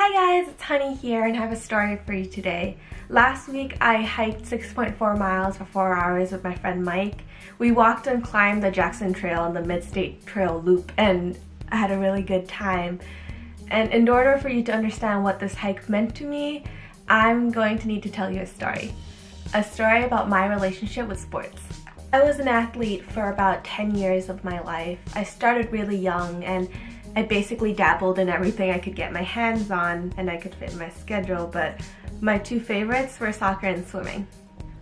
Hi guys, it's Honey here and I have a story for you today. Last week I hiked 6.4 miles for 4 hours with my friend Mike. We walked and climbed the Jackson Trail and the Mid-State Trail Loop and I had a really good time. And in order for you to understand what this hike meant to me, I'm going to need to tell you a story. A story about my relationship with sports. I was an athlete for about 10 years of my life. I started really young and I basically dabbled in everything I could get my hands on and I could fit in my schedule, but my two favorites were soccer and swimming.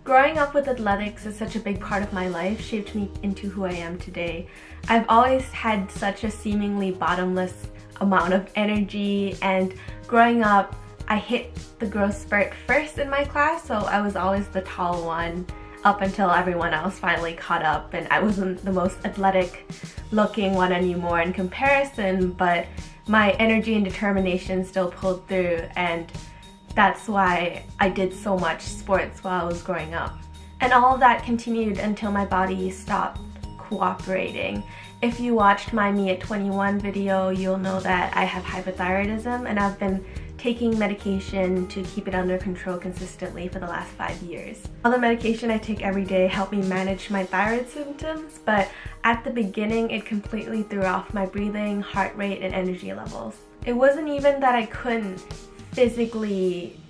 Growing up with athletics is such a big part of my life, shaped me into who I am today. I've always had such a seemingly bottomless amount of energy, and growing up I hit the growth spurt first in my class, so I was always the tall one up until everyone else finally caught up, and I wasn't the most athletic looking one anymore in comparison, but my energy and determination still pulled through, and that's why I did so much sports while I was growing up. And all of that continued until my body stopped cooperating. If you watched my Me at 21 video, you'll know that I have hypothyroidism and I've been taking medication to keep it under control consistently for the last 5 years. All the medication I take every day help me manage my thyroid symptoms, but at the beginning it completely threw off my breathing, heart rate, and energy levels. It wasn't even that I couldn't physically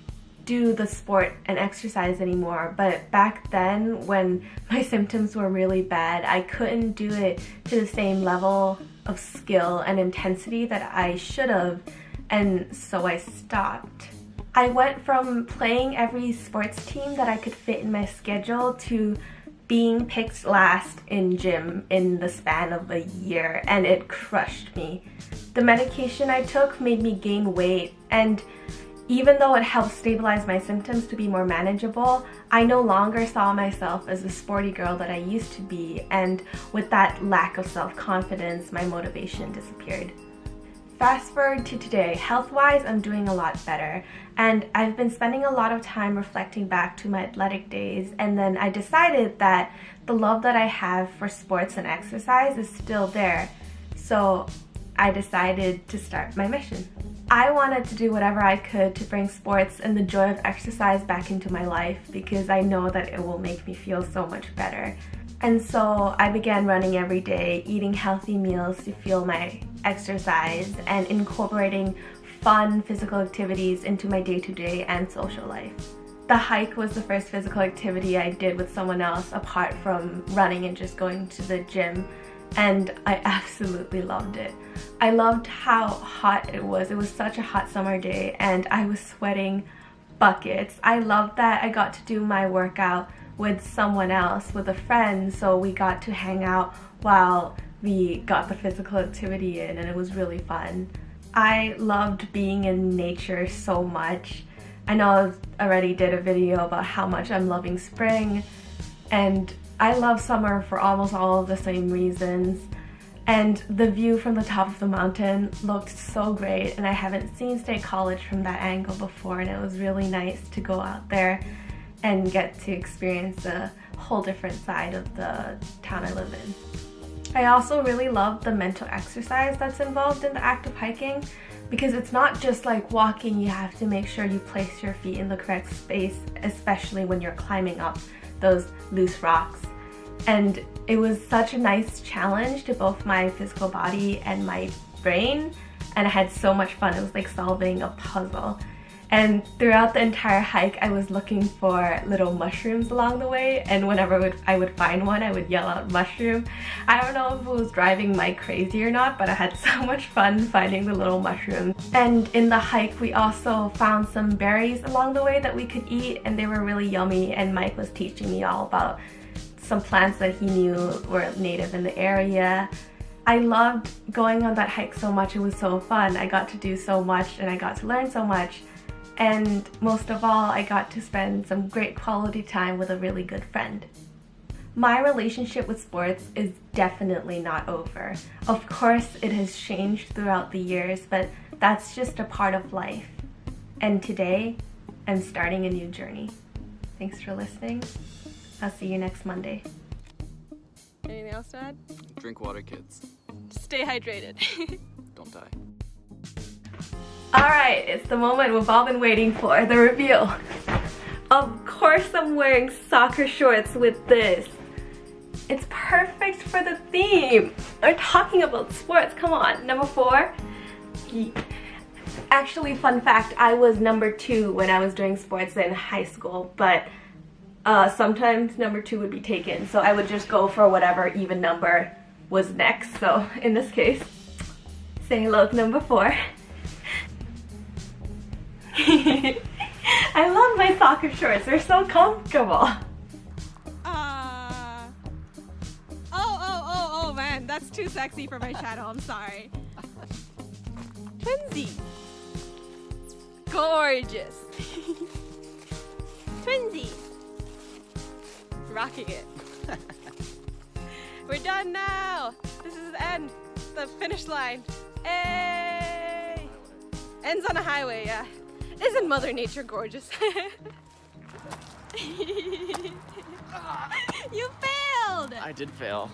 do the sport and exercise anymore, but back then when my symptoms were really bad, I couldn't do it to the same level of skill and intensity that I should have, and so I stopped. I went from playing every sports team that I could fit in my schedule to being picked last in gym in the span of a year, and it crushed me. The medication I took made me gain weight, and even though it helped stabilize my symptoms to be more manageable, I no longer saw myself as the sporty girl that I used to be, and with that lack of self-confidence, my motivation disappeared. Fast forward to today, health-wise I'm doing a lot better, and I've been spending a lot of time reflecting back to my athletic days, and then I decided that the love that I have for sports and exercise is still there, so I decided to start my mission. I wanted to do whatever I could to bring sports and the joy of exercise back into my life because I know that it will make me feel so much better. And so I began running every day, eating healthy meals to fuel my exercise, and incorporating fun physical activities into my day-to-day and social life. The hike was the first physical activity I did with someone else apart from running and just going to the gym, and I absolutely loved it. I loved how hot it was. It was such a hot summer day and I was sweating buckets. I loved that I got to do my workout with someone else, with a friend, so we got to hang out while we got the physical activity in, and it was really fun. I loved being in nature so much. I know I already did a video about how much I'm loving spring, and I love summer for almost all of the same reasons. And the view from the top of the mountain looked so great, and I haven't seen State College from that angle before, and it was really nice to go out there and get to experience a whole different side of the town I live in. I also really love the mental exercise that's involved in the act of hiking, because it's not just like walking. You have to make sure you place your feet in the correct space, especially when you're climbing up those loose rocks. And it was such a nice challenge to both my physical body and my brain, and I had so much fun. It was like solving a puzzle. And throughout the entire hike I was looking for little mushrooms along the way, and whenever I would find one I would yell out mushroom. I don't know if it was driving Mike crazy or not, but I had so much fun finding the little mushrooms. And in the hike we also found some berries along the way that we could eat, and they were really yummy, and Mike was teaching me all about some plants that he knew were native in the area. I loved going on that hike so much. It was so fun. I got to do so much and I got to learn so much. And most of all, I got to spend some great quality time with a really good friend. My relationship with sports is definitely not over. Of course, it has changed throughout the years, but that's just a part of life. And today, I'm starting a new journey. Thanks for listening. I'll see you next Monday. Anything else to add? Drink water, kids. Stay hydrated. Don't die. Alright, it's the moment we've all been waiting for, the reveal. Of course I'm wearing soccer shorts with this. It's perfect for the theme. We're talking about sports, come on. Number 4. Actually, fun fact, I was number 2 when I was doing sports in high school, but sometimes number 2 would be taken, so I would just go for whatever even number was next. So in this case, say hello to number 4. I love my soccer shorts, they're so comfortable. Oh man, that's too sexy for my channel, I'm sorry. Twinsy. Gorgeous. Twinsy. Rocking it. We're done now. This is the end, the finish line. Hey! Ends on a highway, yeah. Isn't Mother Nature gorgeous? You failed! I did fail.